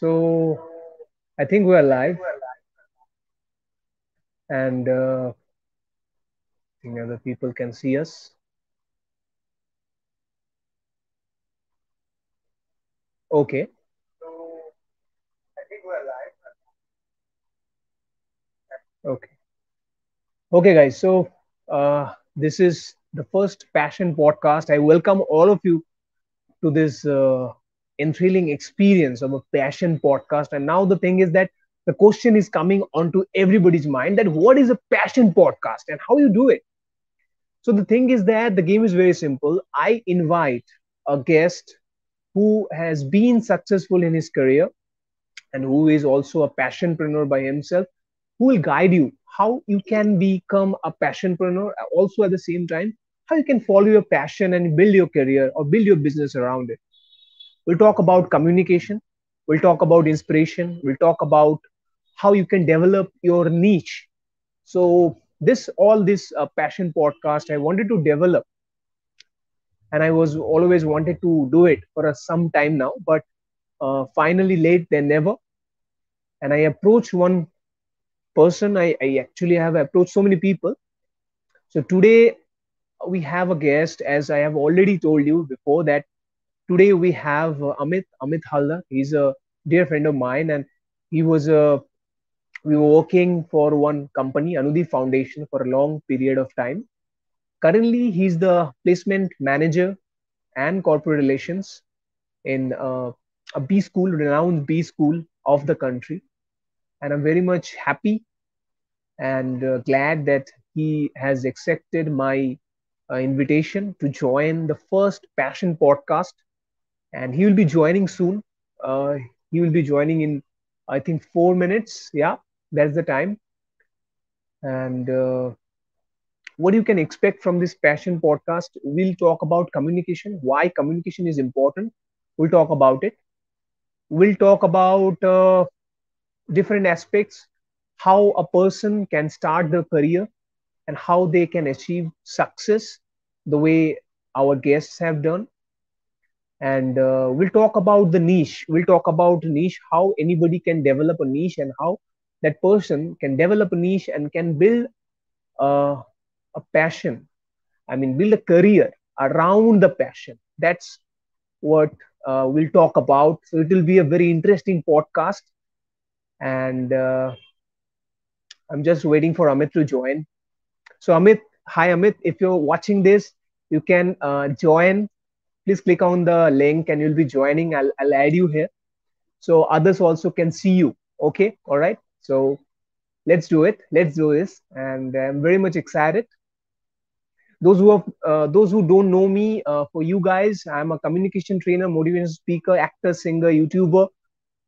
So I think we're live, and I think other people can see us. Okay, okay, okay, guys. So this is the first Passion podcast. I welcome all of you to this enthralling experience of a Passion podcast. And now the thing is that the question is coming onto everybody's mind that what is a Passion podcast and how you do it. So the thing is that the game is very simple. I invite a guest who has been successful in his career and who is also a passionpreneur by himself, who will guide you how you can become a passionpreneur, also at the same time how you can follow your passion and build your career or build your business around it. We'll talk about communication, we'll talk about inspiration, we'll talk about how you can develop your niche. So this passion podcast I wanted to develop, and I was always wanted to do it for some time now, but finally late than never. And I approached one person. I actually have approached so many people. So today we have a guest, as I have already told you before, that today we have Amit Halda. He's a dear friend of mine, and he was we were working for one company, Anudi Foundation, for a long period of time. Currently, he's the placement manager and corporate relations in a B school, renowned B school of the country. And I'm very much happy and glad that he has accepted my invitation to join the first Passion podcast. And he will be joining soon. Uh, he will be joining in, I think, 4 minutes. Yeah, that's the time. And what you can expect from this Passion podcast, we'll talk about communication, why communication is important. We'll talk about it. We'll talk about different aspects, how a person can start their career and how they can achieve success the way our guests have done. And we'll talk about the niche. We'll talk about niche, how anybody can develop a niche and how that person can develop a niche and can build a, a passion. I mean, build a career around the passion. That's what we'll talk about. So it will be a very interesting podcast. And I'm just waiting for Amit to join. So Amit, hi Amit, if you're watching this, you can join. Please click on the link and you'll be joining. I'll add you here so others also can see you. Okay, all right. So let's do it. Let's do this, and I'm very much excited. Those who don't know me, for you guys, I'm a communication trainer, motivational speaker, actor, singer, YouTuber,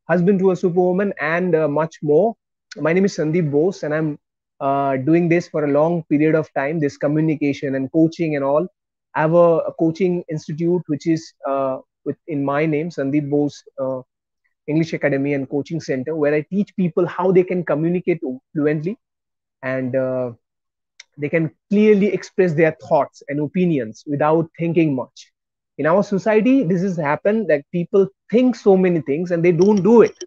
husband to a superwoman, and much more. My name is Sandeep Bose, and I'm doing this for a long period of time, this communication and coaching and all. I have a coaching institute which is in my name, Sandeep Bose English Academy and Coaching Center, where I teach people how they can communicate fluently and they can clearly express their thoughts and opinions without thinking much. In our society, this has happened that people think so many things and they don't do it.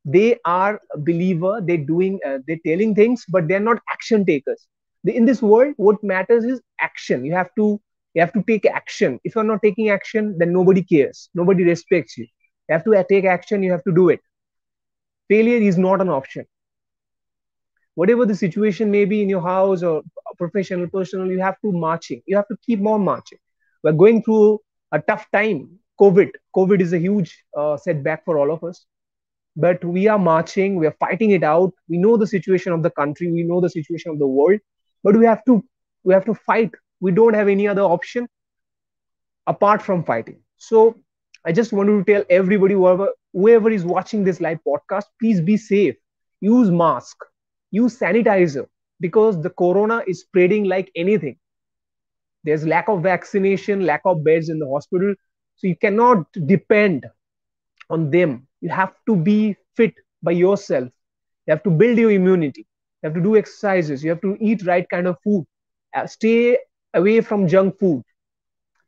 They are a believer, they're telling things, but they're not action takers. In this world, what matters is action. You have to take action. If you're not taking action, then nobody cares, nobody respects you. You have to take action, you have to do it. Failure is not an option. Whatever the situation may be in your house or professional, personal, you have to marching. You have to keep on marching. We're going through a tough time. COVID is a huge setback for all of us. But we are marching. We are fighting it out. We know the situation of the country. We know the situation of the world. But we have to fight. We don't have any other option apart from fighting. So I just wanted to tell everybody, whoever is watching this live podcast, please be safe. Use mask, use sanitizer, because the corona is spreading like anything. There's lack of vaccination, lack of beds in the hospital, so you cannot depend on them. You have to be fit by yourself. You have to build your immunity. You have to do exercises. You have to eat right kind of food. Stay away from junk food.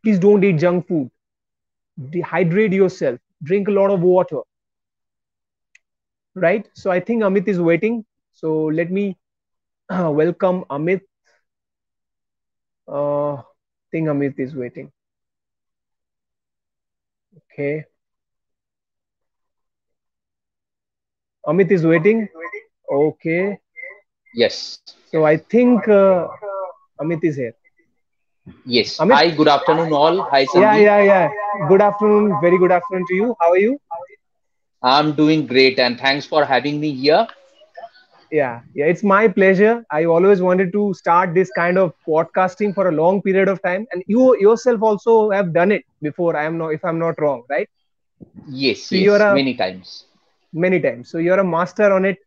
Please don't eat junk food. Dehydrate yourself. Drink a lot of water. right? So I think Amit is waiting. So let me welcome Amit. Think Amit is waiting. Okay, Amit is waiting. Okay, Yes. so I think Amit is here. Yes. Amit, Hi, good afternoon, all. Hi, yeah, Sandeep. yeah, yeah. Good afternoon. Very good afternoon to you. How are you? I'm doing great, and thanks for having me here. Yeah, yeah. It's my pleasure. I always wanted to start this kind of podcasting for a long period of time, and you yourself also have done it before. I am not, if I'm not wrong, right? Yes, So you're yes, a many times. many times. So you're a master on it,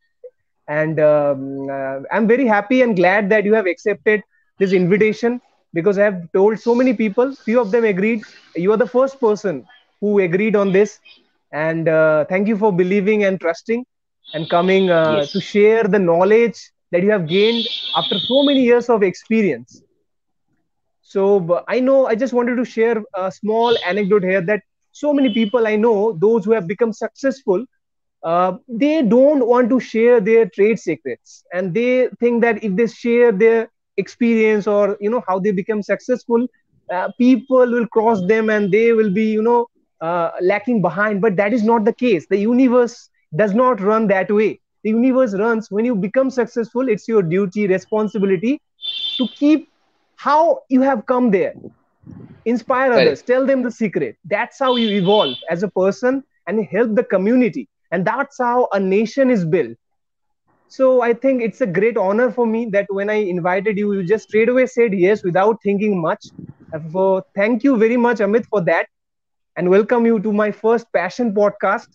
and I'm very happy and glad that you have accepted this invitation because I have told so many people. Few of them agreed. You are the first person who agreed on this, and thank you for believing and trusting and coming to Yes, share the knowledge that you have gained after so many years of experience. So I know I just wanted to share a small anecdote here that so many people I know, those who have become successful, they don't want to share their trade secrets, and they think that if they share their experience or how they become successful, people will cross them and they will be lacking behind. But that is not the case. The universe does not run that way. The universe runs when you become successful. It's your duty, responsibility to keep how you have come there, inspire others, correct. tell them the secret. That's how you evolve as a person and help the community, and that's how a nation is built. So I think it's a great honor for me that when I invited you, you just straight away said yes without thinking much. For thank you very much, Amit, for that, and welcome you to my first passion podcast.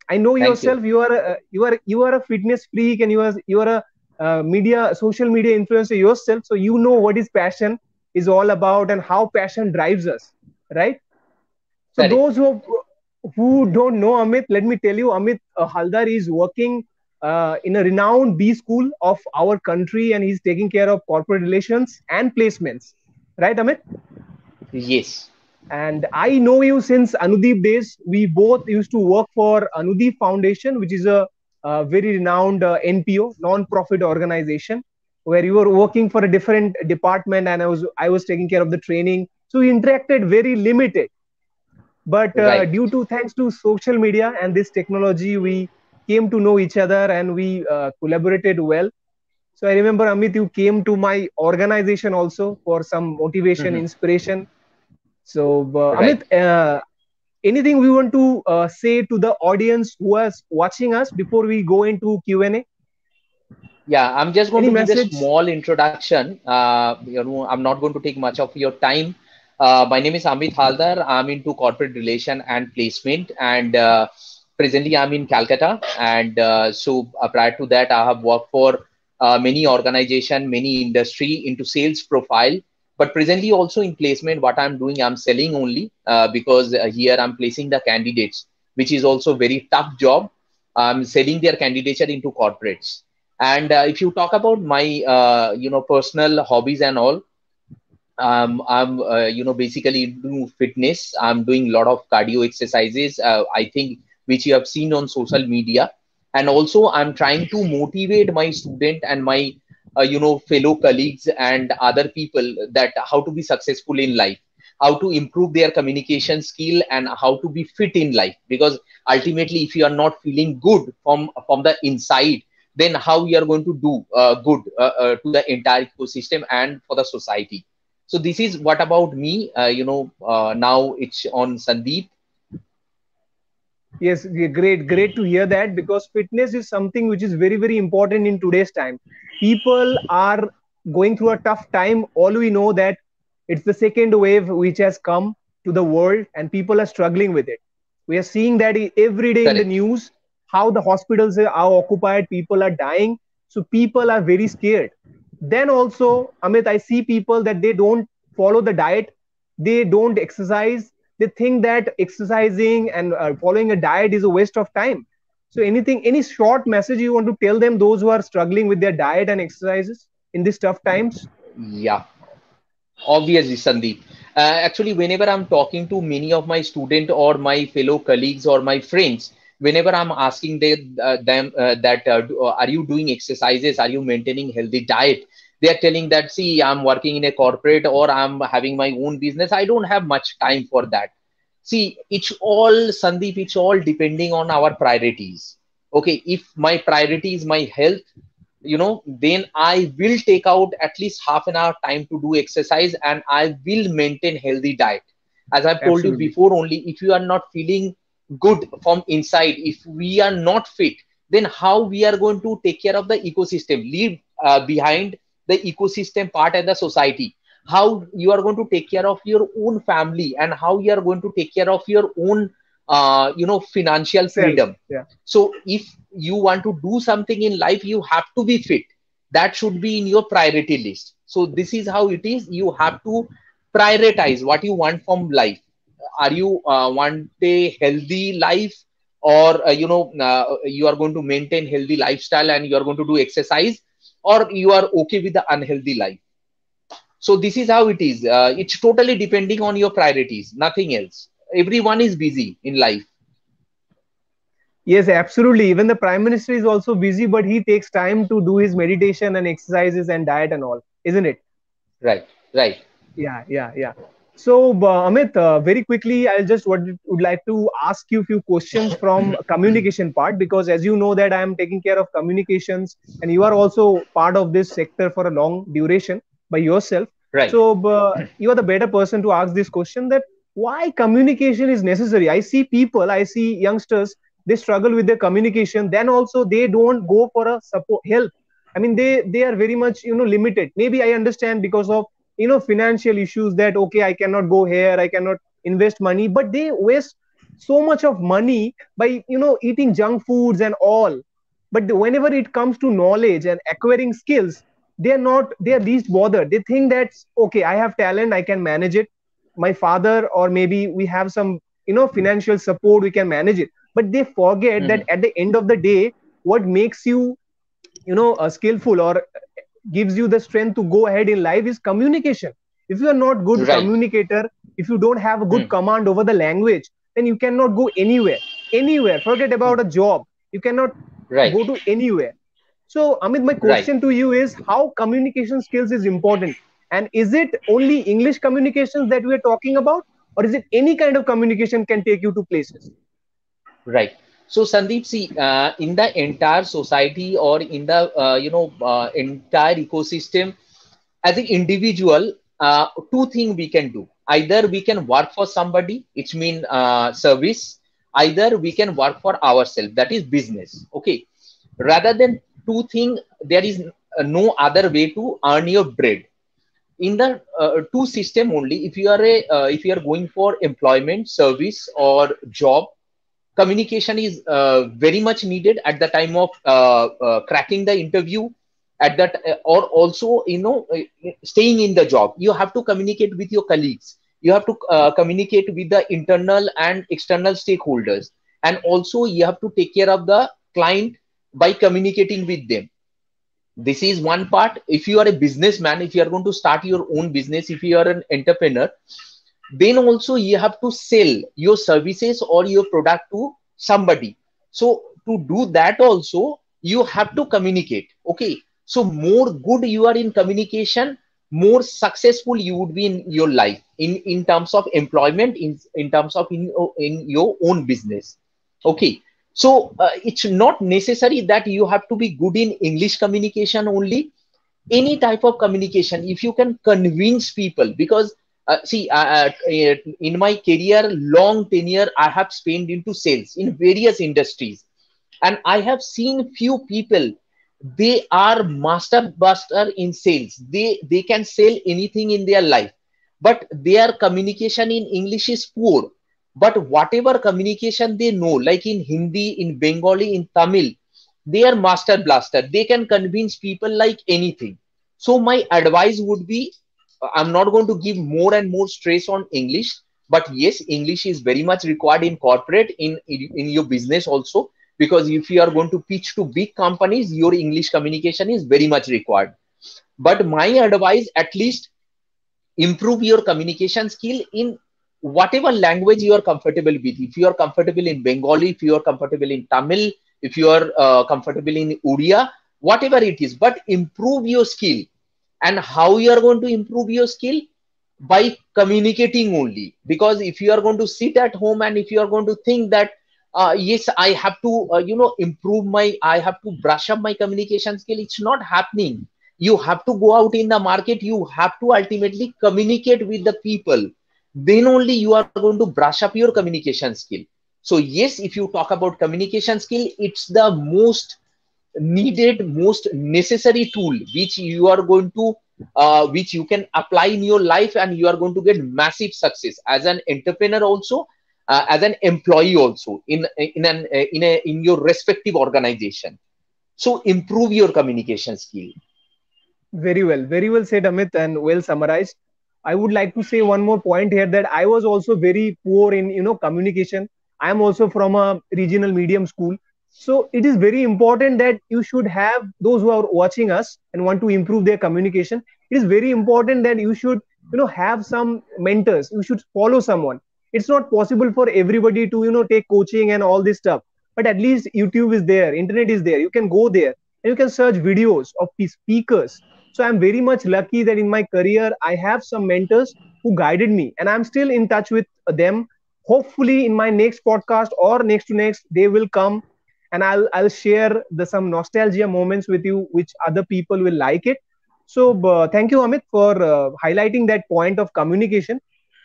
I know Thank you. yourself. You are a fitness freak, and you are a media social media influencer yourself. So you know what is passion is all about and how passion drives us, right? So Correct. those who don't know Amit, let me tell you, Amit Haldar is working in a renowned B school of our country, and he's taking care of corporate relations and placements, right, Amit? Yes, And I know you since Anudeep days. We both used to work for Anudeep Foundation, which is a very renowned NPO, non-profit organization, where you were working for a different department, and I was taking care of the training. So we interacted very limited, but right. due to thanks to social media and this technology, we came to know each other and we collaborated well. So I remember, Amit, you came to my organization also for some motivation, Mhm. inspiration. So Right. Amit, anything we want to say to the audience who is watching us before we go into Q&A? Yeah, I'm just going Any to give a message? small introduction. I'm not going to take much of your time. My name is Amit Haldar. I'm into corporate relation and placement, and presently I'm in Calcutta. And prior to that, I have worked for many organization, many industry into sales profile. But presently also in placement, what I'm doing, I'm selling only because here I'm placing the candidates, which is also very tough job. I'm selling their candidature into corporates. And if you talk about my, personal hobbies and all, I'm, basically do fitness. I'm doing a lot of cardio exercises. I think which you have seen on social media, and also I'm trying to motivate my student and my, fellow colleagues and other people that how to be successful in life, how to improve their communication skill, and how to be fit in life. Because ultimately, if you are not feeling good from the inside, then how you are going to do good to the entire ecosystem and for the society. So this is what about me. Now it's on Sandeep. Yes, great, great to hear that, because fitness is something which is very, very important in today's time. People are going through a tough time. All we know that it's the second wave which has come to the world, and people are struggling with it. We are seeing that every day in the Correct. news, how the hospitals are occupied, people are dying. So people are very scared. Then also, Amit, I see people that they don't follow the diet, they don't exercise, they think that exercising and following a diet is a waste of time. So anything, any short message you want to tell them, those who are struggling with their diet and exercises in these tough times? Yeah, obviously, Sandeep. Actually, whenever I'm talking to many of my student or my fellow colleagues or my friends, whenever I'm asking them that are you doing exercises, are you maintaining healthy diet, they are telling that, see, I'm working in a corporate or I'm having my own business, I don't have much time for that. See, it's all, Sandeep, it's all depending on our priorities. Okay, if my priority is my health, then I will take out at least half an hour time to do exercise, and I will maintain healthy diet. As I've told you Absolutely. before, only if you are not feeling good from inside, if we are not fit, then how we are going to take care of the ecosystem, leave behind the ecosystem part and the society, how you are going to take care of your own family, and how you are going to take care of your own financial Self. freedom. Yeah. So if you want to do something in life, you have to be fit. That should be in your priority list. So this is how it is. You have to prioritize what you want from life. Are you want a healthy life, or you are going to maintain healthy lifestyle and you are going to do exercise, or you are okay with the unhealthy life? So this is how it is. It's totally depending on your priorities, nothing else. Everyone is busy in life. Yes, absolutely. Even the Prime Minister is also busy, but he takes time to do his meditation and exercises and diet and all, isn't it? Right, right. Yeah, yeah, yeah. So, Amit, very quickly, I'll just would like to ask you a few questions from communication part, because as you know that I am taking care of communications and you are also part of this sector for a long duration by yourself. Right. So, you are the better person to ask this question, that why communication is necessary. I see people, I see youngsters, they struggle with their communication. Then also they don't go for a support help. I mean, they are very much limited. Maybe I understand because of financial issues, that okay, I cannot go here, I cannot invest money, but they waste so much of money by eating junk foods and all. But whenever it comes to knowledge and acquiring skills, they are least bothered. They think that okay, I have talent, I can manage it. My father, or maybe we have some financial support, we can manage it. But they forget that Mhm. at the end of the day, what makes you skillful, or gives you the strength to go ahead in life, is communication. If you are not good Right. communicator, if you don't have a good Hmm. command over the language, then you cannot go anywhere. Forget about a job, you cannot Right. go to anywhere. So Amit, my Right. question to you is, how communication skills is important, and is it only English communications that we are talking about, or is it any kind of communication can take you to places? Right. So Sandeep, see, in the entire society, or in the entire ecosystem, as an individual, two things we can do. Either we can work for somebody, which mean service. Either we can work for ourselves, that is business. Okay. Rather than two things, there is no other way to earn your bread. In the two system only, if you are going for employment, service, or job, communication is very much needed at the time of cracking the interview, at that or also staying in the job. You have to communicate with your colleagues, you have to communicate with the internal and external stakeholders, and also you have to take care of the client by communicating with them. This is one part. If you are a businessman, if you are going to start your own business, if you are an entrepreneur, then also you have to sell your services or your product to somebody. So to do that also, you have to communicate. Okay, so more good you are in communication, more successful you would be in your life, in terms of employment, in terms of in your own business. Okay, so it's not necessary that you have to be good in English communication only. Any type of communication, if you can convince people, because see, in my career, long tenure I have spent into sales in various industries, and I have seen few people, they are master buster in sales. They can sell anything in their life, but their communication in English is poor. But whatever communication they know, like in Hindi, in Bengali, in Tamil, they are master blaster. They can convince people like anything. So my advice would be, I'm not going to give more and more stress on English, but yes, English is very much required in corporate, in your business also, because if you are going to pitch to big companies, your English communication is very much required. But my advice, at least improve your communication skill in whatever language you are comfortable with. If you are comfortable in Bengali, if you are comfortable in Tamil, if you are comfortable in Odia, whatever it is, but improve your skill. And how you are going to improve your skill? By communicating only. Because if you are going to sit at home and if you are going to think that yes, I have to improve my, I have to brush up my communication skill, it's not happening. You have to go out in the market, you have to ultimately communicate with the people, then only you are going to brush up your communication skill. So yes, if you talk about communication skill, it's the most needed, most necessary tool which you are going to which you can apply in your life, and you are going to get massive success as an entrepreneur also, as an employee also, in your respective organization. So improve your communication skill. Very well said, Amit, and well summarized. I would like to say one more point here that I was also very poor in communication. I am also from a regional medium school, so it is very important that you should have those who are watching us and want to improve their communication. It is very important that you should have some mentors. You should follow someone. It's not possible for everybody to take coaching and all this stuff, but at least YouTube is there, internet is there. You can go there and you can search videos of speakers. So I'm very much lucky that in my career I have some mentors who guided me, and I'm still in touch with them. Hopefully, in my next podcast or next to next, they will come, and I'll share some nostalgia moments with you, which other people will like it. So thank you, Amit, for highlighting that point of communication.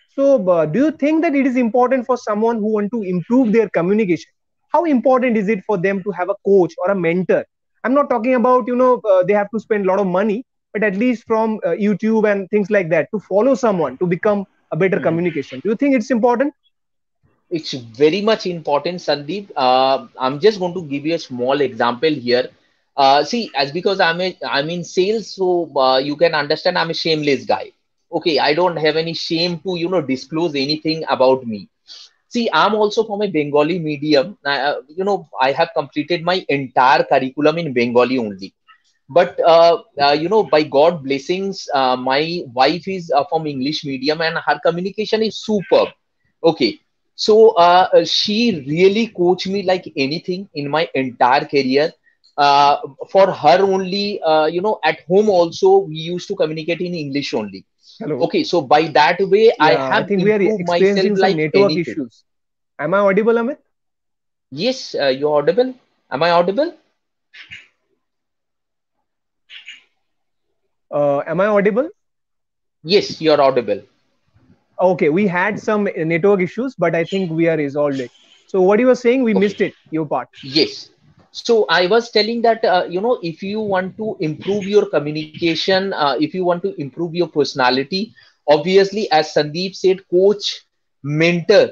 So do you think that it is important for someone who want to improve their communication? How important is it for them to have a coach or a mentor? I'm not talking about they have to spend a lot of money, but at least from YouTube and things like that, to follow someone to become a better Mhm. communication. Do you think it's important? It's very much important, Sandeep. I'm just going to give you a small example here. See, as because I'm in sales, so you can understand I'm a shameless guy. Okay, I don't have any shame to disclose anything about me. See, I'm also from a Bengali medium. I have completed my entire curriculum in Bengali only. But by God blessings, my wife is from English medium, and her communication is superb. Okay, so she really coached me like anything in my entire career. Uh, for her only, at home also we used to communicate in English only. Hello. Okay, so by that way, I Yeah, I have think we are improved myself experiencing some like network anything. issues. Am I audible, Amit? Yes, you're audible. Am I audible? Am I audible? Yes, you're audible. Okay, we had some network issues, but I think we are resolved it. So what you were saying, we Okay. missed it, your part. Yes. So I was telling that, if you want to improve your communication, if you want to improve your personality, obviously, as Sandeep said, coach, mentor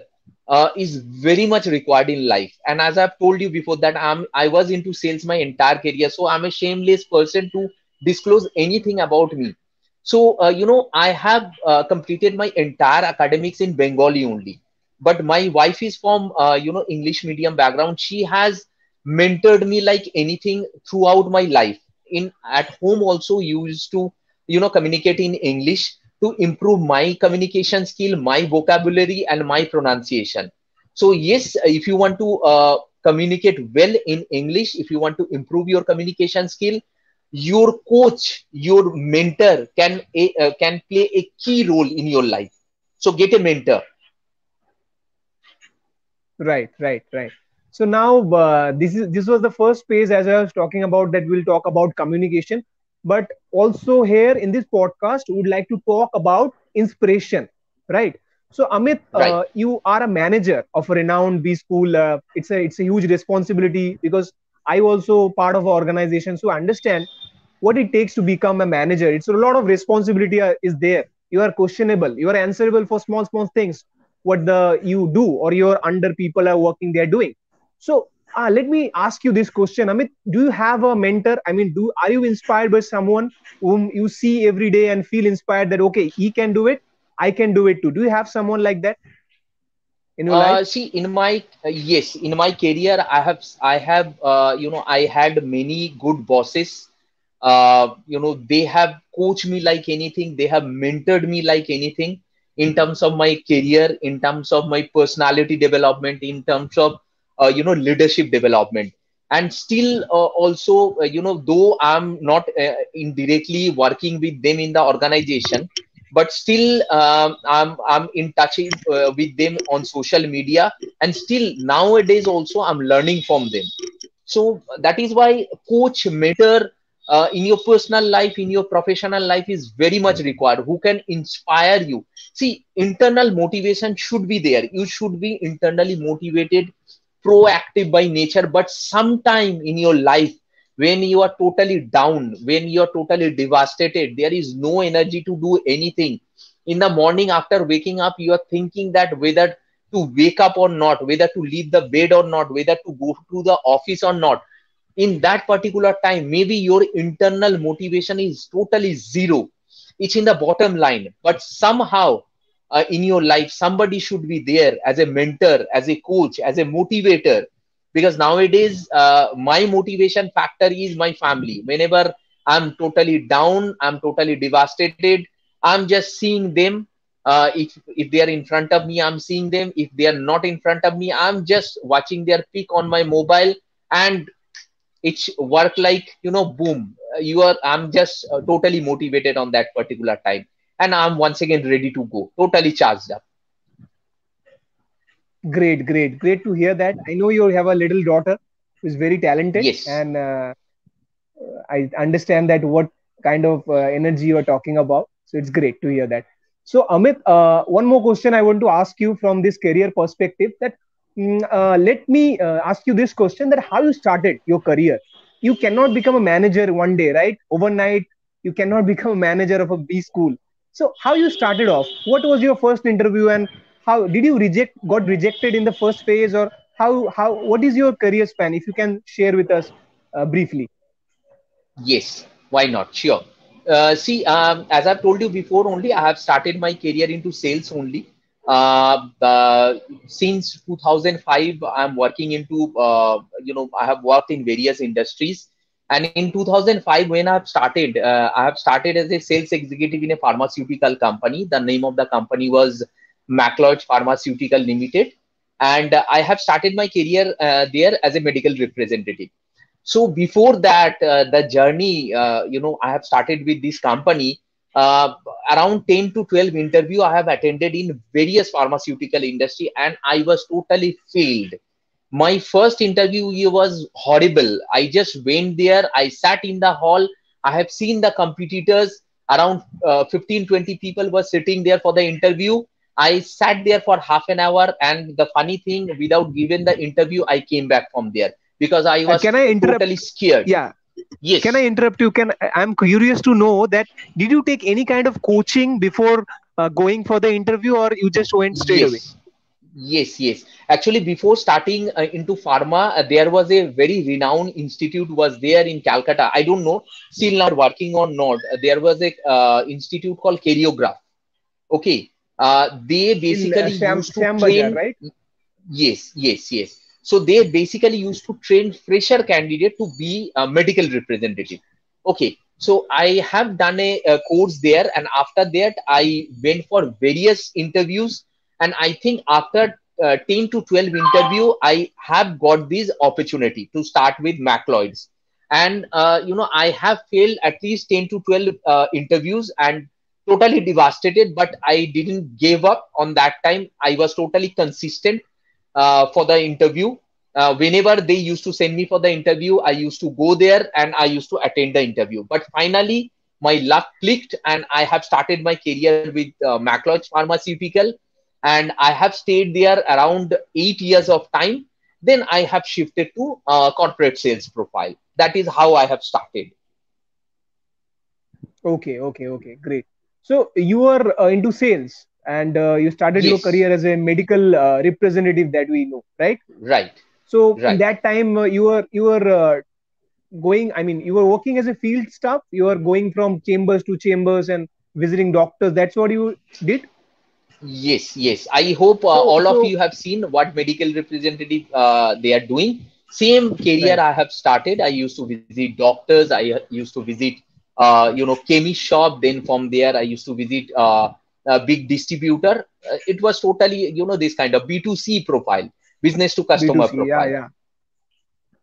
is very much required in life. And as I've told you before that I was into sales my entire career, so I'm a shameless person to disclose anything about me. So, I have completed my entire academics in Bengali only, but my wife is from English medium background. She has mentored me like anything throughout my life. In at home also used to communicate in English to improve my communication skill, my vocabulary, and my pronunciation. So yes, if you want to communicate well in English, if you want to improve your communication skill, your coach, your mentor can play a key role in your life. So get a mentor. Right, right, right. So now this was the first phase, as I was talking about, that we'll talk about communication, but also here in this podcast we would like to talk about inspiration, right? So Amit, Right. you are a manager of a renowned B school. It's a huge responsibility because I also part of an organization, so I understand what it takes to become a manager. It's a lot of responsibility is there. You are questionable. You are answerable for small things what the you do or your under people are working they're doing. So let me ask you this question, Amit. Do you have a mentor? I mean, do are you inspired by someone whom you see every day and feel inspired that okay, he can do it, I can do it too? Do you have someone like that in your life? See, in my yes, in my career, I had many good bosses. They have coached me like anything. They have mentored me like anything. in terms of my career, in terms of my personality development, in terms of leadership development. And still also, though I'm not indirectly working with them in the organization, but still I'm in touch with them on social media, and still nowadays also I'm learning from them. So that is why coach, mentor, in your personal life, in your professional life, is very much required, who can inspire you. See, internal motivation should be there. You should be internally motivated, proactive by nature. But sometime in your life, when you are totally down, when you are totally devastated, there is no energy to do anything. In the morning after waking up, you are thinking that whether to wake up or not, whether to leave the bed or not, whether to go to the office or not. In that particular time, maybe your internal motivation is totally zero. It's in the bottom line. But somehow in your life, somebody should be there as a mentor, as a coach, as a motivator. Because nowadays, my motivation factor is my family. Whenever I'm totally down, I'm totally devastated, I'm just seeing them. If they are in front of me, I'm seeing them. If they are not in front of me, I'm just watching their pic on my mobile, and it's work like, boom, you are I'm just totally motivated on that particular time, and I'm once again ready to go, totally charged up. Great, great, great to hear that. I know you have a little daughter who is very talented, Yes. and I understand that what kind of energy you are talking about. So it's great to hear that. So Amit, one more question I want to ask you from this career perspective. That let me ask you this question: that how you started your career? You cannot become a manager one day, right? Overnight, you cannot become a manager of a B school. So how you started off? What was your first interview, and how did you got rejected in the first phase, or how what is your career span? If you can share with us briefly. Yes, why not? Sure. See, as I've told you before, only I have started my career into sales only. Since 2005, I'm working into, I have worked in various industries. And in 2005, when I have started as a sales executive in a pharmaceutical company. The name of the company was Macleod Pharmaceutical Limited. And I have started my career there as a medical representative. So before that, the journey, I have started with this company. Around 10 to 12 interview I have attended in various pharmaceutical industry, and I was totally failed. My first interview was horrible. I just went there, I sat in the hall, I have seen the competitors. Around 15 20 people were sitting there for the interview. I sat there for half an hour, and the funny thing, without giving the interview, I came back from there because I was Can I interrupt? totally scared. Yeah. Can I Yes. interrupt you? I'm curious to know that did you take any kind of coaching before going for the interview, or you just went straight away? Yes. Yes. Actually, before starting into pharma, there was a very renowned institute was there in Calcutta. I don't know, still not working or not. There was a institute called Choreograph. Okay. They In basically Sham used to Sham Bazaar, train. right? Yes. So they basically used to train fresher candidate to be a medical representative. Okay. So I have done a course there, and after that I went for various interviews, and I think after 10 to 12 interview, I have got this opportunity to start with Macleods. And I have failed at least 10 to 12 interviews, and totally devastated, but I didn't give up on that time. I was totally consistent for the interview. Whenever they used to send me for the interview, I used to go there and I used to attend the interview. But finally, my luck clicked, and I have started my career with Macleod Pharmaceutical, and I have stayed there around 8 years of time. Then I have shifted to corporate sales profile. That is how I have started. Okay, great. So you were into sales, and you started your Yes, career as a medical representative that we know, right? right, So in right. that time, you were going. I mean, you were working as a field staff. You were going from chambers to chambers and visiting doctors. That's what you did. Yes. I hope So all of so you have seen what medical representative they are doing. Same career right. I have started. I used to visit doctors. I used to visit, chemist shop. Then from there, I used to visit big distributor. It was totally, this kind of B2C profile, business to customer B2C, yeah, profile. yeah,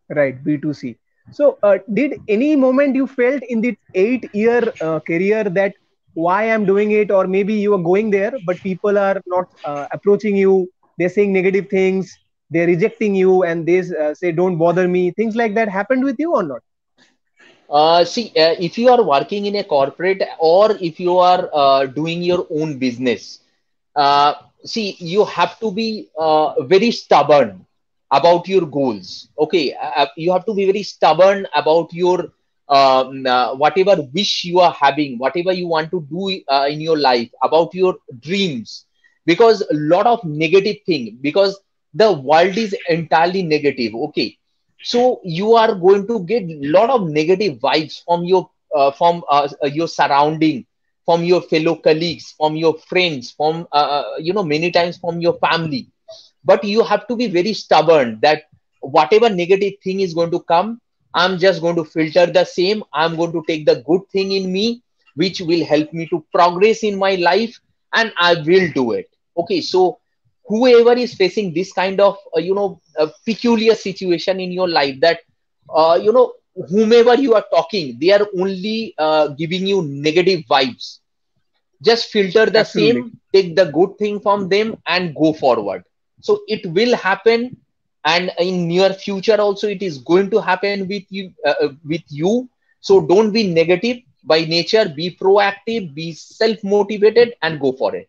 right, B2C. So, did any moment you felt in the 8 year career that why I'm doing it, or maybe you are going there, but people are not approaching you, they're saying negative things, they're rejecting you, and they say, don't bother me, things like that happened with you or not? See, if you are working in a corporate or if you are doing your own business, uh, see, you have to be very stubborn about your goals. Okay, you have to be very stubborn about your whatever wish you are having, whatever you want to do in your life, about your dreams, because a lot of negative thing, because the world is entirely negative. Okay, so you are going to get a lot of negative vibes from your surrounding, from your fellow colleagues, from your friends, from many times from your family. But you have to be very stubborn that whatever negative thing is going to come, I'm just going to filter the same. I'm going to take the good thing in me, which will help me to progress in my life, and I will do it. Okay, so whoever is facing this kind of a peculiar situation in your life, that whomever you are talking, they are only giving you negative vibes, just filter the Absolutely. same, take the good thing from them and go forward. So it will happen, and in near future also it is going to happen with you. So don't be negative by nature, be proactive, be self motivated, and go for it.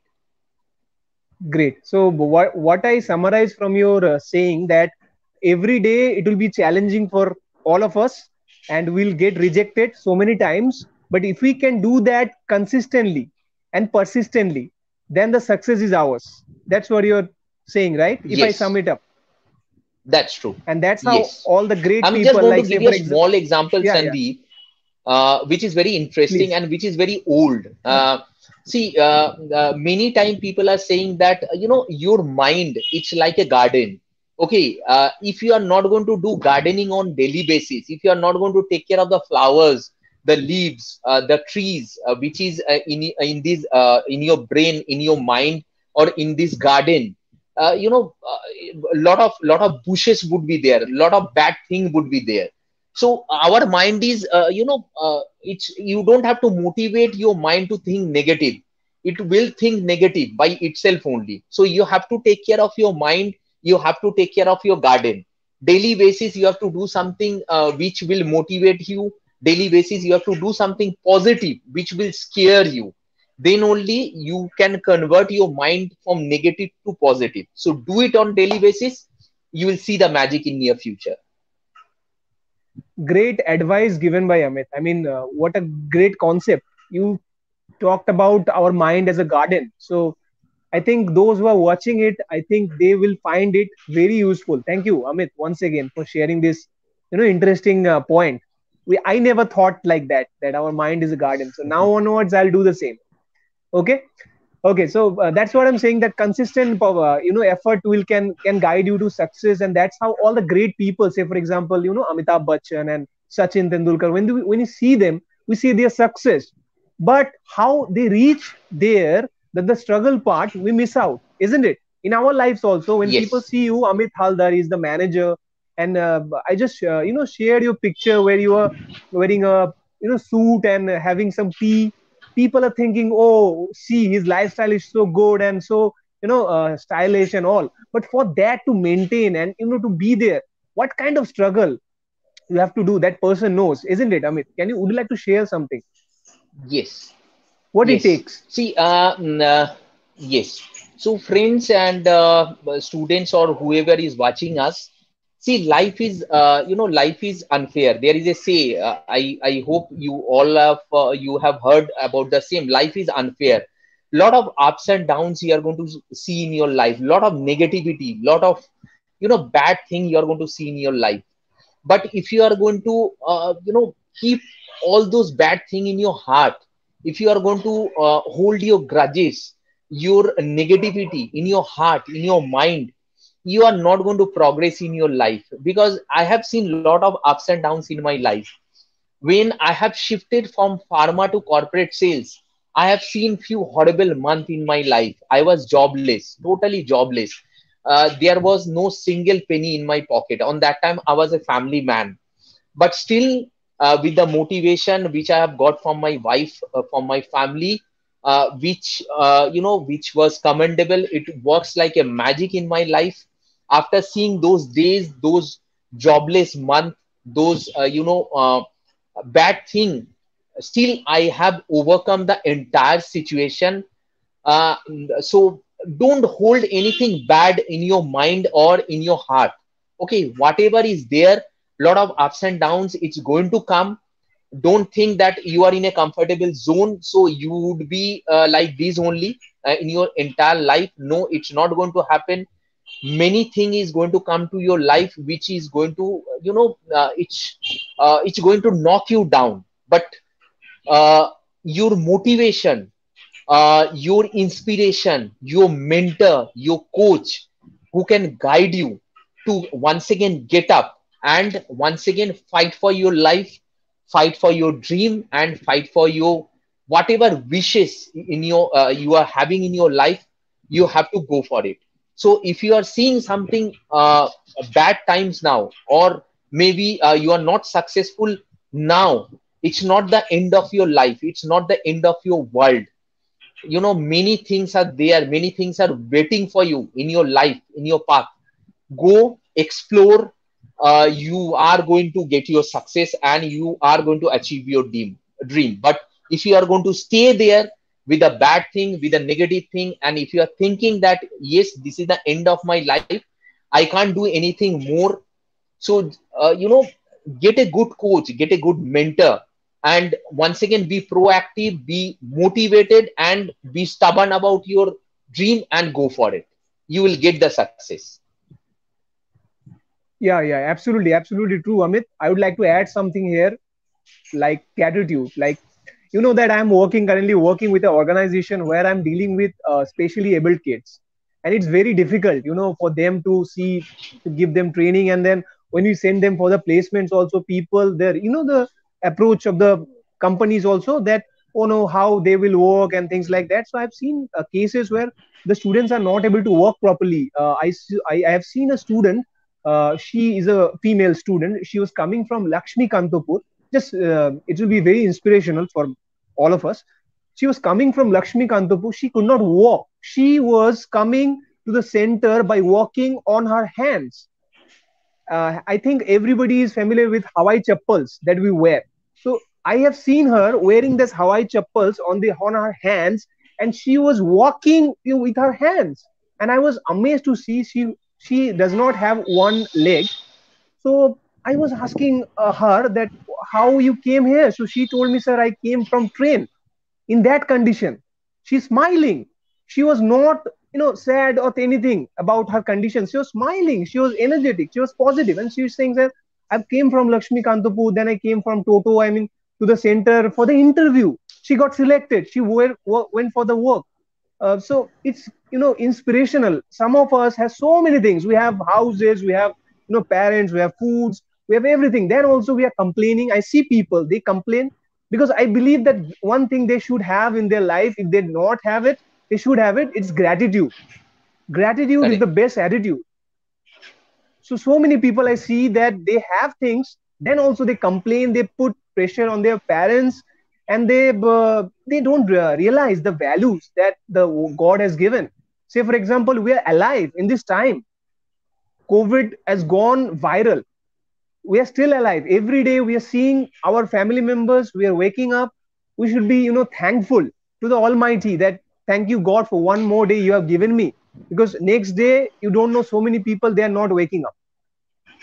Great. So what I summarize from your saying that every day it will be challenging for all of us, and we'll get rejected so many times. But if we can do that consistently and persistently, then the success is ours. That's what you're saying, right? If I Yes, sum it up, that's true. and that's how Yes, all the great I'm just people, going to like say give you for a example, small example, yeah, yeah, Sandeep, which is very interesting please, and which is very old. See, many time people are saying that your mind, it's like a garden. Okay, if you are not going to do gardening on daily basis, if you are not going to take care of the flowers, the leaves, the trees, which is in your brain, in your mind, or in this garden, a lot of bushes would be there, a lot of bad thing would be there. So our mind is it's, you don't have to motivate your mind to think negative. It will think negative by itself only. So you have to take care of your mind, you have to take care of your garden. Daily basis you have to do something which will motivate you. Daily basis you have to do something positive which will scare you. Then only you can convert your mind from negative to positive. So do it on daily basis, you will see the magic in near future. great advice given by Amit. I mean, what a great concept. You talked about our mind as a garden. So I think those who are watching it, I think they will find it very useful. Thank you, Amit, once again for sharing this, interesting point. I never thought like that, that our mind is a garden. So now onwards, I'll do the same. Okay. Okay. So that's what I'm saying. That consistent, effort will can guide you to success, and that's how all the great people, say for example, Amitabh Bachchan and Sachin Tendulkar. When you see them, we see their success, but how they reach there, that the struggle part we miss out, isn't it? In our lives also, when people Yes. see you, Amit Haldar is the manager, and I just shared your picture where you are wearing a suit and having some tea. People are thinking, oh, see, his lifestyle is so good and so stylish and all. But for that to maintain and to be there, what kind of struggle you have to do, that person knows, isn't it, Amit? Would you like to share something, Yes. what it Yes. takes? See, yes. So, friends and students or whoever is watching us, see, life is unfair. There is a say. I hope you have heard about the same. Life is unfair. Lot of ups and downs you are going to see in your life. Lot of negativity. Lot of bad thing you are going to see in your life. But if you are going to keep all those bad thing in your heart, if you are going to hold your grudges, your negativity in your heart, in your mind, you are not going to progress in your life. Because I have seen a lot of ups and downs in my life. When I have shifted from pharma to corporate sales, I have seen few horrible months in my life. I was jobless, totally jobless. There was no single penny in my pocket. On that time, I was a family man, but still, with the motivation which I have got from my wife, from my family, which which was commendable. It works like a magic in my life. After seeing those days, those jobless month, those bad thing, still I have overcome the entire situation. uh, so don't hold anything bad in your mind or in your heart. Okay, whatever is there, lot of ups and downs, it's going to come. Don't think that you are in a comfortable zone, so you would be like this only in your entire life. No, it's not going to happen. Many thing is going to come to your life which is going to it's going to knock you down. But your motivation, your inspiration, your mentor, your coach, who can guide you to once again get up and once again fight for your life, fight for your dream, and fight for your whatever wishes in your you are having in your life. You have to go for it. So if you are seeing something bad times now, or maybe you are not successful now, it's not the end of your life, it's not the end of your world. Many things are there, many things are waiting for you in your life, in your path. Go explore. You are going to get your success and you are going to achieve your dream. But if you are going to stay there with a bad thing, with a negative thing, and if you are thinking that yes, this is the end of my life, I can't do anything more. So, get a good coach, get a good mentor, and once again, be proactive, be motivated, and be stubborn about your dream and go for it. You will get the success. Yeah, yeah, absolutely, absolutely true, Amit. I would like to add something here, like gratitude. Like, you know that I'm working currently working with an organization where I'm dealing with specially abled kids, and it's very difficult, for them to see, to give them training, and then when you send them for the placements, also people there, the approach of the companies also, that how they will work and things like that. So I've seen cases where the students are not able to work properly. I have seen a student. She is a female student. She was coming from Lakshmi Kantapur. Just it will be very inspirational for all of us. She was coming from Lakshmi Kantapur. She could not walk. She was coming to the center by walking on her hands. I think everybody is familiar with Hawaii chappals that we wear. So I have seen her wearing this Hawaii chappals on her hands, and she was walking, with her hands. And I was amazed to see she does not have one leg. So I was asking her that how you came here. So she told me, sir, I came from train in that condition. She's smiling. She was not, sad or anything about her condition. She was smiling. She was energetic. She was positive. And she was saying that I came from Lakshmi Kantapur, then I came from Toto, to the center for the interview. She got selected. She went for the work. So it's, inspirational. Some of us have so many things. We have houses, we have, parents, we have foods, we have everything. Then also we are complaining. I see people, they complain because I believe that one thing they should have in their life, if they not have it, they should have it. It's gratitude. Gratitude is the Correct. best attitude. So many people I see that they have things, then also they complain, they put pressure on their parents, and they don't realize the values that the God has given. Say for example, we are alive in this time. COVID has gone viral. We are still alive. Every day we are seeing our family members, we are waking up. We should be, thankful to the Almighty, that thank you God for one more day you have given me, because next day you don't know, so many people, they are not waking up.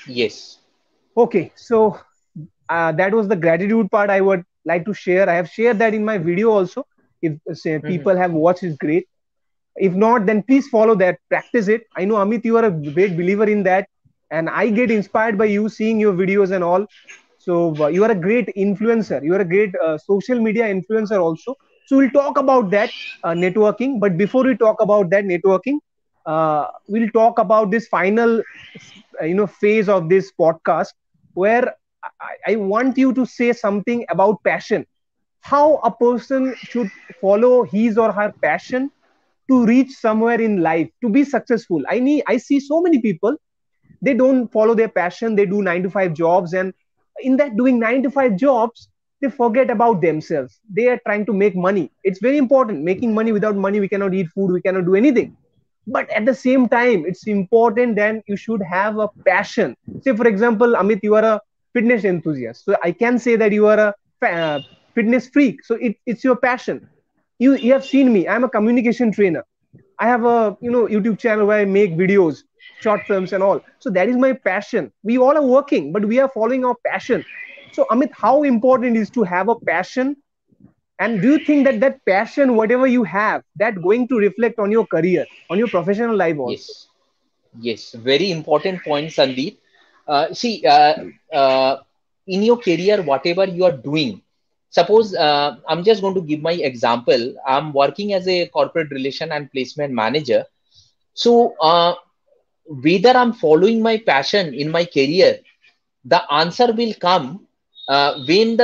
Yes. Okay, so that was the gratitude part I would like to share. I have shared that in my video also. If say, Mhm. people have watched, it's great. If not, then please follow that, practice it. I know, Amit, you are a great believer in that, and I get inspired by you seeing your videos and all. So you are a great influencer. You are a great social media influencer also. So we'll talk about that networking. But before we talk about that networking, we'll talk about this final, phase of this podcast, where I want you to say something about passion. how a person should follow his or her passion to reach somewhere in life, to be successful. I see so many people, they don't follow their passion, they do 9 to 5 jobs, and in that doing 9 to 5 jobs, they forget about themselves. They are trying to make money. It's very important. Making money, without money we cannot eat food, we cannot do anything. But at the same time, it's important that you should have a passion. Say for example, Amit, you are a fitness enthusiast, so I can say that you are a fitness freak, so it's your passion. You have seen me, I'm a communication trainer. I have a YouTube channel where I make videos, short films and all. So that is my passion. We all are working, but we are following our passion. So Amit, how important is to have a passion? And do you think that that passion, whatever you have, that going to reflect on your career, on your professional life also? Yes. Yes, very important point, Sandeep. See, in your career, whatever you are doing, suppose I'm just going to give my example. I'm working as a corporate relation and placement manager. So, whether I'm following my passion in my career, the answer will come when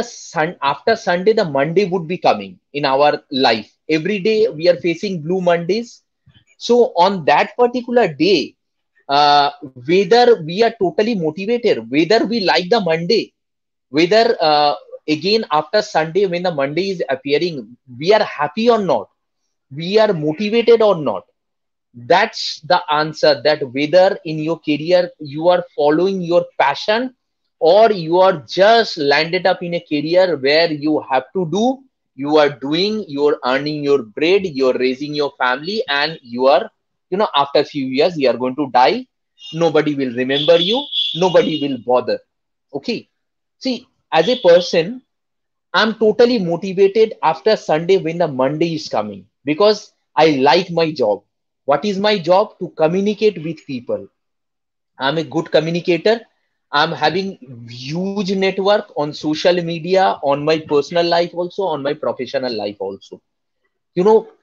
after Sunday, the Monday would be coming in our life. Every day we are facing blue Mondays. So on that particular day, whether we are totally motivated, whether we like the Monday, whether again after Sunday when the Monday is appearing, we are happy or not, we are motivated or not. That's the answer, that whether in your career you are following your passion or you are just landed up in a career where you have to do, you are doing, you're earning your bread, you're raising your family, and you are, after a few years you are going to die. Nobody will remember you, nobody will bother. Okay, see, as a person, I'm totally motivated after Sunday when the Monday is coming, because I like my job. What is my job? To communicate with people. I'm a good communicator. I'm having huge network on social media, on my personal life also, on my professional life also.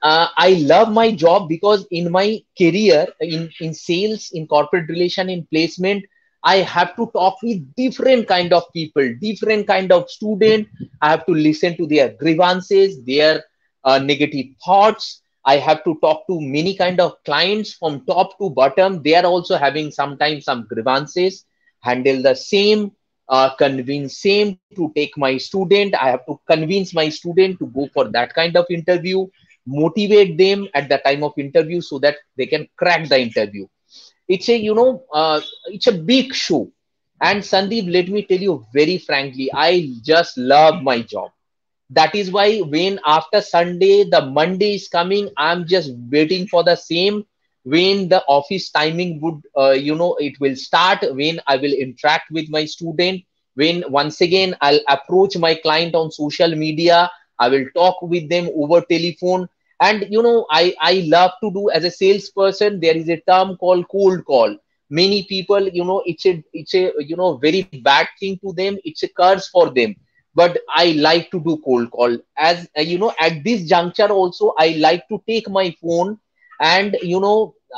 I love my job because in my career, in sales, in corporate relation, in placement, I have to talk with different kind of people, different kind of student. I have to listen to their grievances, their negative thoughts. I have to talk to many kind of clients from top to bottom. They are also having sometimes some grievances. Handle the same, convince same to take my student. I have to convince my student to go for that kind of interview, motivate them at the time of interview so that they can crack the interview. It's a, it's a big show. And Sandeep, let me tell you very frankly, I just love my job. That is why when after Sunday, the Monday is coming, I'm just waiting for the same, when the office timing would, it will start, when I will interact with my student, when once again I'll approach my client on social media, I will talk with them over telephone. And I love to do, as a salesperson, there is a term called cold call. Many people, it's a very bad thing to them, it's a curse for them, but I like to do cold call. As at this juncture also, I like to take my phone and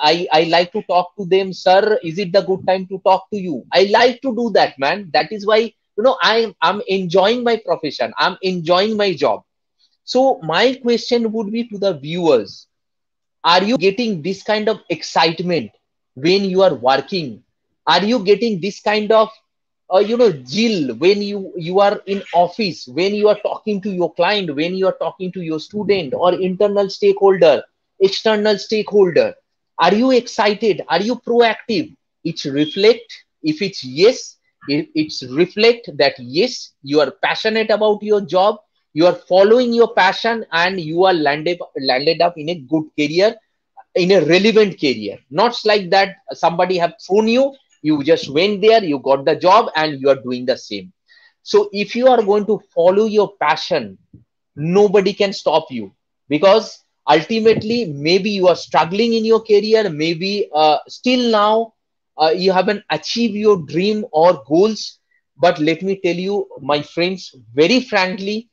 I like to talk to them. Sir, is it the good time to talk to you? I like to do that, man. That is why I'm enjoying my profession, I'm enjoying my job. So my question would be to the viewers, are you getting this kind of excitement when you are working? Are you getting this kind of Jill, when you are in office, when you are talking to your client, when you are talking to your student or internal stakeholder, external stakeholder? Are you excited? Are you proactive? It's reflect. If it's yes, it's reflect that yes, you are passionate about your job, you are following your passion, and you are landed up in a good career, in a relevant career. Not like that somebody have thrown you, you just went there, you got the job, and you are doing the same. So if you are going to follow your passion, nobody can stop you, because ultimately maybe you are struggling in your career, maybe still now you haven't achieved your dream or goals. But let me tell you, my friends, very frankly,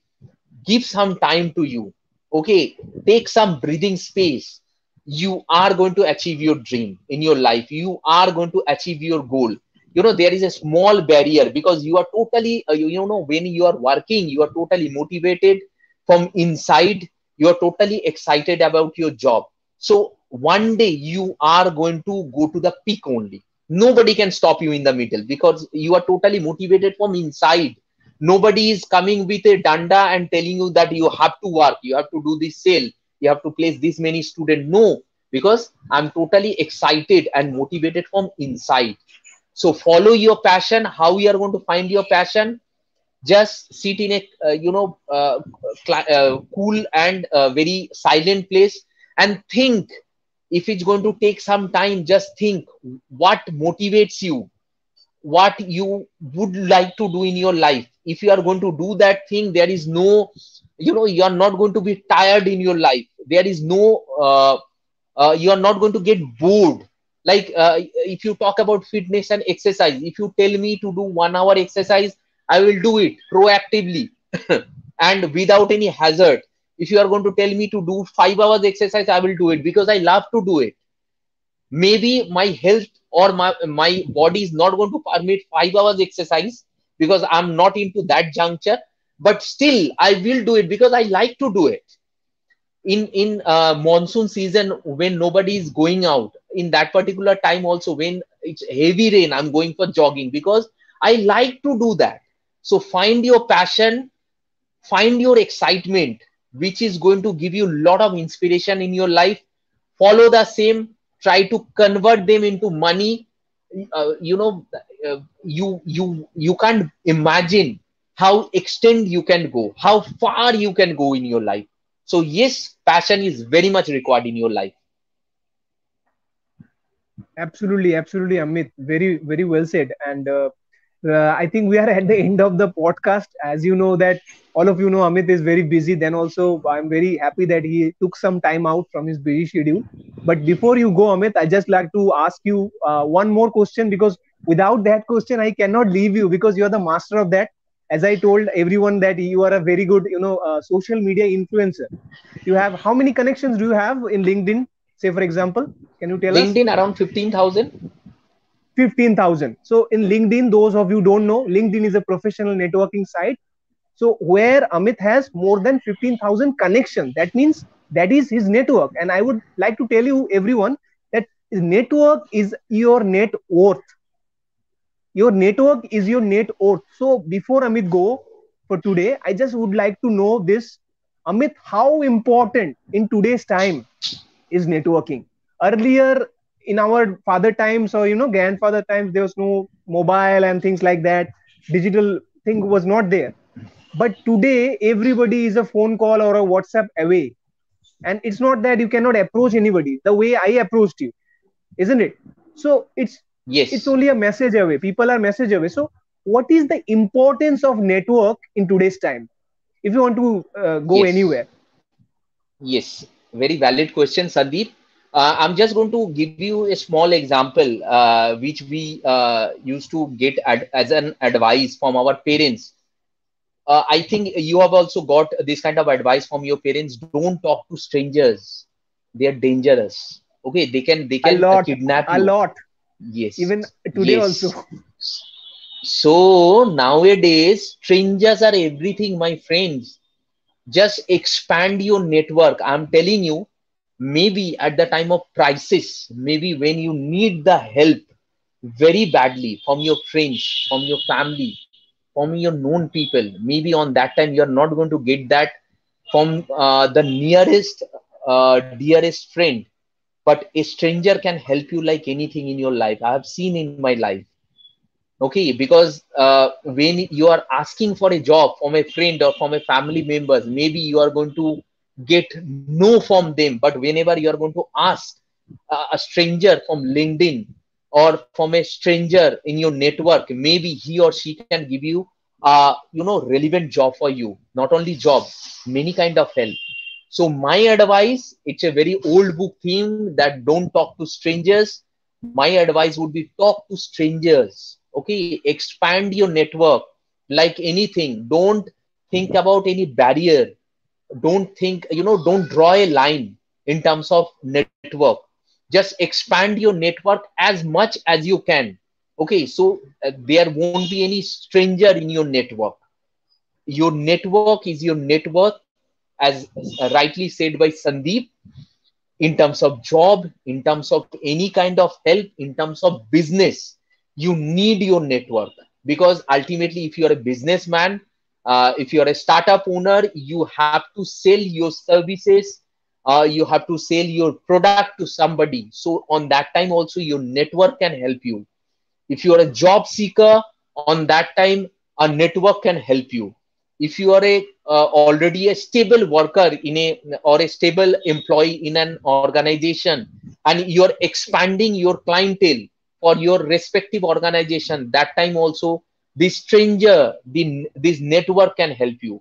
give some time to you. Okay, take some breathing space. You are going to achieve your dream in your life, you are going to achieve your goal. There is a small barrier, because you are totally when you are working, you are totally motivated, from inside you're totally excited about your job. So one day you are going to go to the peak only. Nobody can stop you in the middle because you are totally motivated from inside. Nobody is coming with a danda and telling you that you have to work, you have to do this sale, you have to place this many students. No, because I'm totally excited and motivated from inside. So follow your passion. How you are going to find your passion? Just sit in a cool and very silent place and think. If it's going to take some time, just think what motivates you, what you would like to do in your life. If you are going to do that thing, there is no, you are not going to be tired in your life. There is no you are not going to get bored. Like if you talk about fitness and exercise, if you tell me to do 1 hour exercise, I will do it proactively and without any hazard. If you are going to tell me to do 5 hours exercise, I will do it because I love to do it. Maybe my health or my body is not going to permit 5 hours exercise because I'm not into that juncture, but still I will do it because I like to do it. In monsoon season, when nobody is going out, in that particular time also, when it's heavy rain, I'm going for jogging because I like to do that. So find your passion, find your excitement, which is going to give you a lot of inspiration in your life. Follow the same, try to convert them into money. uh, you know you can't imagine how extend you can go, how far you can go in your life. So yes, passion is very much required in your life. Absolutely, absolutely, Amit. Very, very well said. And I think we are at the end of the podcast. As you know that all of you know, Amit is very busy. Then also, I'm very happy that he took some time out from his busy schedule. But before you go, Amit, I just like to ask you one more question, because without that question, I cannot leave you, because you are the master of that. As I told everyone that you are a very good, social media influencer. You have, how many connections do you have in LinkedIn? Say, for example, can you tell us? LinkedIn around 15,000. 15,000. So in LinkedIn, those of you don't know, LinkedIn is a professional networking site. So where Amit has more than 15,000 connections, that means that is his network. And I would like to tell you everyone that network is your net worth. Your network is your net worth. So before Amit go for today, I just would like to know this, Amit, how important in today's time is networking? Earlier, in our father times, or grandfather times, there was no mobile and things like that. Digital thing was not there. But today everybody is a phone call or a WhatsApp away. And it's not that you cannot approach anybody the way I approached you, isn't it? So it's Yes. only a message away. People are message away. So what is the importance of network in today's time, if you want to go Yes. anywhere? Yes, very valid question, Sandeep. I'm just going to give you a small example, which we used to get as an advice from our parents. I think you have also got this kind of advice from your parents. Don't talk to strangers; they are dangerous. Okay, they A can lot, kidnap a you. lot. Yes, Even today also. yes. So nowadays, strangers are everything, my friends. Just expand your network. I'm telling you, maybe at the time of crisis, maybe when you need the help very badly from your friends, from your family, from your known people, maybe on that time you're not going to get that from the nearest, dearest friend, but a stranger can help you like anything in your life. I have seen in my life. Okay, because when you are asking for a job from a friend or from a family members, maybe you are going to get no from them, but whenever you are going to ask a stranger from LinkedIn or from a stranger in your network, maybe he or she can give you relevant job for you. Not only job, many kind of help. So my advice, it's a very old book theme, that don't talk to strangers. My advice would be talk to strangers. Okay, expand your network like anything. Don't think about any barrier. Don't think, don't draw a line in terms of network. Just expand your network as much as you can. Okay, so there won't be any stranger in your network. Your network is your net worth. as rightly said by Sandeep, in terms of job, in terms of any kind of help, in terms of business, you need your network. Because ultimately, if you are a businessman, if you are a startup owner, you have to sell your services, you have to sell your product to somebody. So on that time also, your network can help you. If you are a job seeker, on that time, a network can help you. If you are a already a stable worker in a, or a stable employee in an organization, and you are expanding your clientele for your respective organization, that time also this stranger, this network can help you.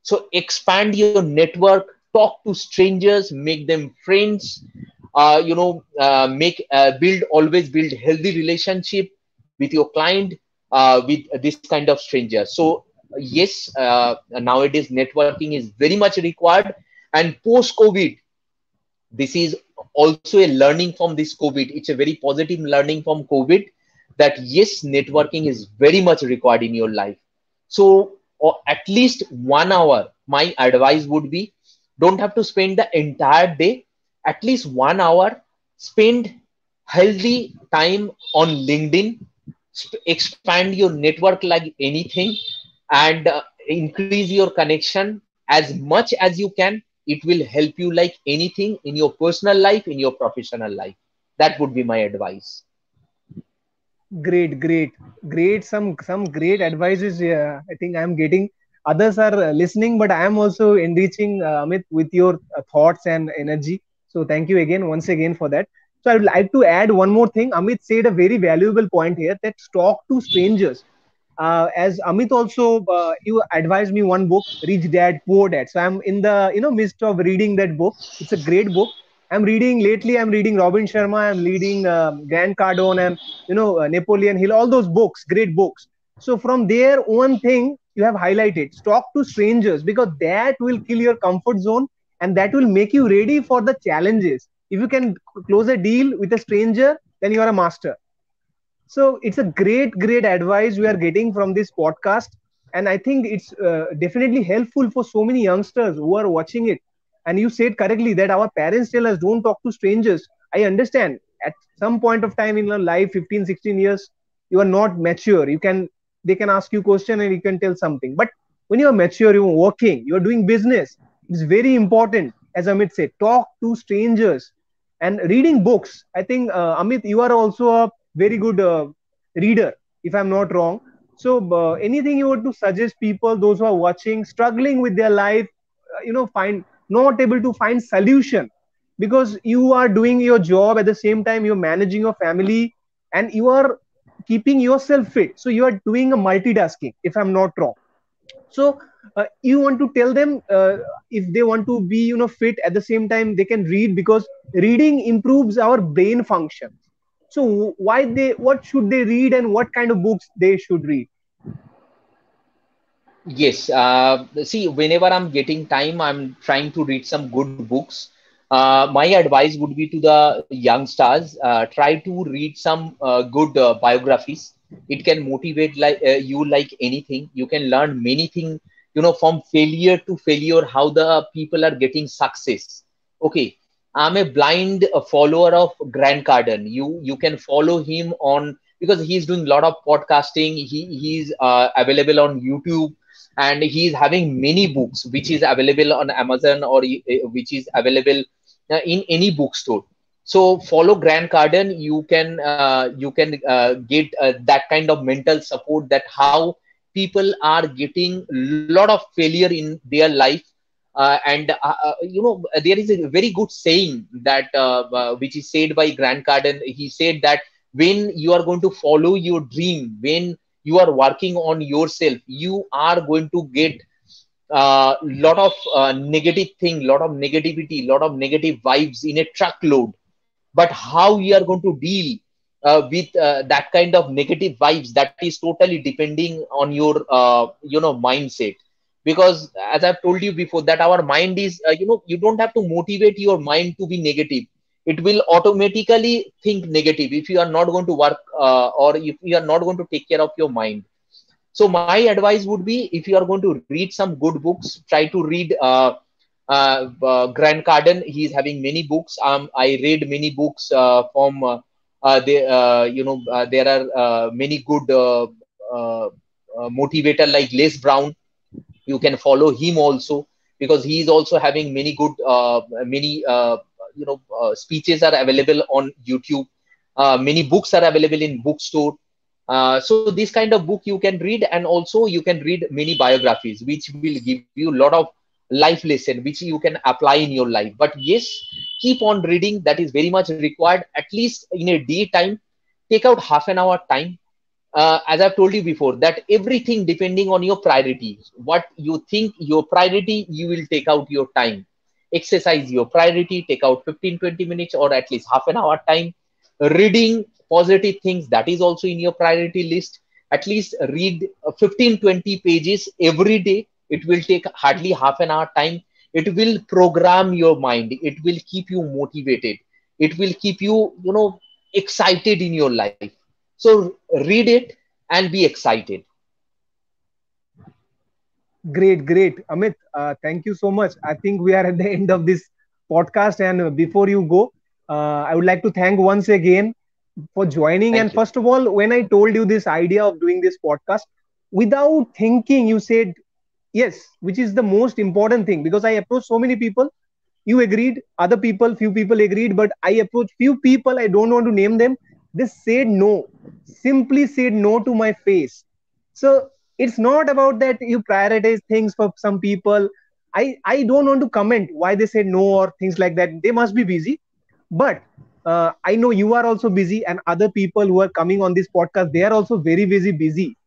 So expand your network, talk to strangers, make them friends, make build always build healthy relationship with your client, with this kind of strangers. So yes, nowadays networking is very much required. And post COVID, this is also a learning from this COVID. It's a very positive learning from COVID, that yes, networking is very much required in your life. So, or at least 1 hour, my advice would be, don't have to spend the entire day, at least 1 hour, spend healthy time on LinkedIn, expand your network like anything, and increase your connection as much as you can. It will help you like anything in your personal life, in your professional life. That would be my advice. Great, great, great. Some great advices. I think I'm getting. Others are listening, but I am also enriching, Amit, with your thoughts and energy. So thank you again, once again, for that. So I would like to add one more thing. Amit said a very valuable point here, that talk to strangers. As Amit also, you advised me one book, Rich Dad Poor Dad. So I'm in the midst of reading that book. It's a great book. I'm reading lately. I'm reading Robin Sharma. I'm reading Grant Cardone and Napoleon Hill. All those books, great books. So from there, one thing you have highlighted: talk to strangers, because that will kill your comfort zone and that will make you ready for the challenges. If you can close a deal with a stranger, then you are a master. So it's a great advice we are getting from this podcast, and I think it's definitely helpful for so many youngsters who are watching it. And you said correctly that our parents tell us don't talk to strangers. I understand at some point of time in your life, 15, 16 years, you are not mature. They can ask you question and you can tell something. But when you are mature, you are working, you are doing business. It's very important, as Amit said, talk to strangers and reading books. I think Amit, you are also a very good reader, if I'm not wrong. So, anything you want to suggest people, those who are watching, struggling with their life, find not able to find solution, because you are doing your job at the same time you're managing your family and you are keeping yourself fit. So you are doing a multitasking, if I'm not wrong. So you want to tell them, if they want to be fit at the same time, they can read, because reading improves our brain function. So what should they read and what kind of books they should read? Yes. See, whenever I'm getting time, I'm trying to read some good books. My advice would be to the youngsters: try to read some good biographies. It can motivate like you like anything. You can learn many things, from failure to failure, how the people are getting success. Okay, I'm a blind follower of Grant Cardone. You can follow him on, because he's doing a lot of podcasting. He's available on YouTube, and he's having many books which is available on Amazon, or which is available in any bookstore. So follow Grant Cardone. You can get that kind of mental support, that how people are getting lot of failure in their life. And there is a very good saying that which is said by Grant Cardone. He said that when you are going to follow your dream, when you are working on yourself, you are going to get lot of negative thing, lot of negativity, lot of negative vibes in a truckload. But how you are going to deal with that kind of negative vibes, that is totally depending on your mindset. Because as I've told you before, that our mind is, you don't have to motivate your mind to be negative. It will automatically think negative if you are not going to work, or if you are not going to take care of your mind. So my advice would be, if you are going to read some good books, try to read Grant Cardone, he is having many books. I read many books from there are many good motivator like Les Brown. You can follow him also, because he is also having many good many speeches are available on YouTube. Many books are available in bookstore. So this kind of book you can read, and also you can read many biographies which will give you a lot of life lesson which you can apply in your life. But yes, keep on reading, that is very much required. At least in a daytime, take out half an hour time. As I've told you before, that everything depending on your priorities. What you think your priority, you will take out your time. Exercise your priority, take out 15-20 minutes or at least half an hour time. Reading positive things, that is also in your priority list. At least read 15-20 pages every day. It will take hardly half an hour time. It will program your mind. It will keep you motivated. It will keep you, excited in your life. So read it and be excited. Great, great. Amit, thank you so much. I think we are at the end of this podcast. And before you go, I would like to thank once again for joining. Thank And you. first of all, when I told you this idea of doing this podcast, without thinking, you said yes, which is the most important thing, because I approached so many people. You agreed, other people, few people agreed, but I approached few people, I don't want to name them. They said no, simply said no to my face. So it's not about that you prioritize things for some people. I don't want to comment why they said no or things like that. They must be busy. But I know you are also busy, and other people who are coming on this podcast, they are also very, very busy.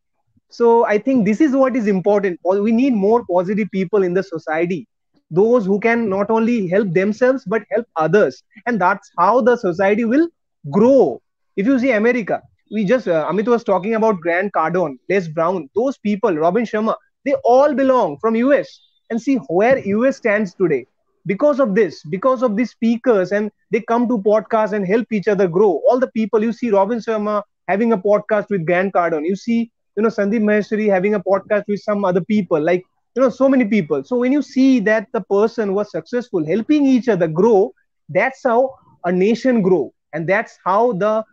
So I think this is what is important. We need more positive people in the society, those who can not only help themselves but help others, and that's how the society will grow. If you see America, we just Amit was talking about Grant Cardone, Les Brown, those people, Robin Sharma, they all belong from US. And see where US stands today, because of this, because of these speakers, and they come to podcasts and help each other grow. All the people you see, Robin Sharma having a podcast with Grant Cardone, you see, Sandeep Maheshwari having a podcast with some other people, like, so many people. So when you see that the person was successful helping each other grow, that's how a nation grow. And that's how the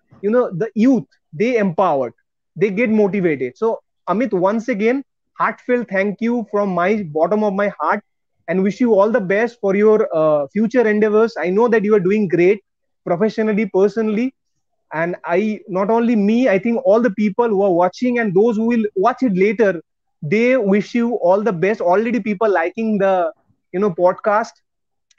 youth, they empowered, they get motivated. So Amit, once again, heartfelt thank you from my bottom of my heart, and wish you all the best for your future endeavors. I know that you are doing great professionally, personally. And I, not only me, I think all the people who are watching and those who will watch it later, they wish you all the best. Already people liking the podcast.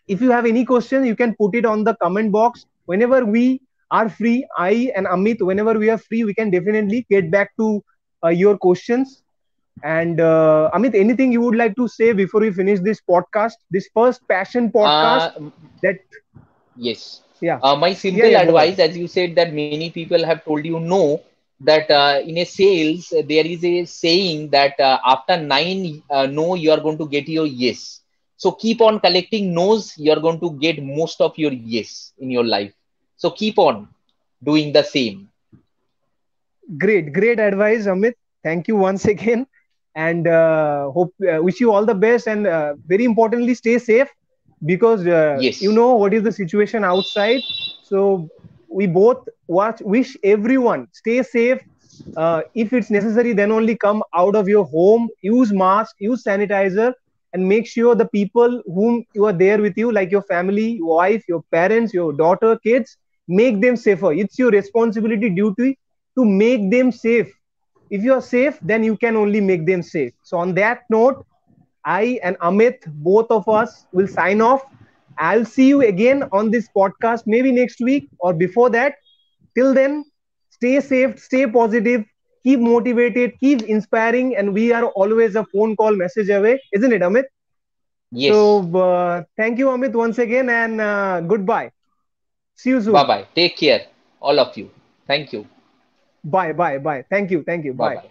If you have any question, you can put it on the comment box. Whenever we are free, I and Amit, whenever we are free, we can definitely get back to your questions. And Amit, anything you would like to say before we finish this podcast, this first passion podcast? uh, That, yes. yeah, My yeah, simple yeah, go ahead. advice, as you said, that many people have told you no, that in a sales, there is a saying that after nine no, you are going to get your yes. So keep on collecting no's, you are going to get most of your yes in your life. So keep on doing the same. Great, great advice, Amit. Thank you once again, and hope wish you all the best. And very importantly, stay safe, because you Yes. know what is the situation outside. So we both wish everyone stay safe. If it's necessary, then only come out of your home. Use mask, use sanitizer, and make sure the people whom you are there with you, like your family, your wife, your parents, your daughter, kids, make them safer. It's your responsibility, duty to make them safe. If you are safe, then you can only make them safe. So on that note, I and Amit, both of us, will sign off. I'll see you again on this podcast, maybe next week or before that. Till then, stay safe, stay positive, keep motivated, keep inspiring, and we are always a phone call message away, isn't it, Amit? So Yes. thank you, Amit, once again, and goodbye. See you Bye soon. bye. Take care, all of you. Thank you. Bye, bye, bye. Thank you, Bye bye. bye.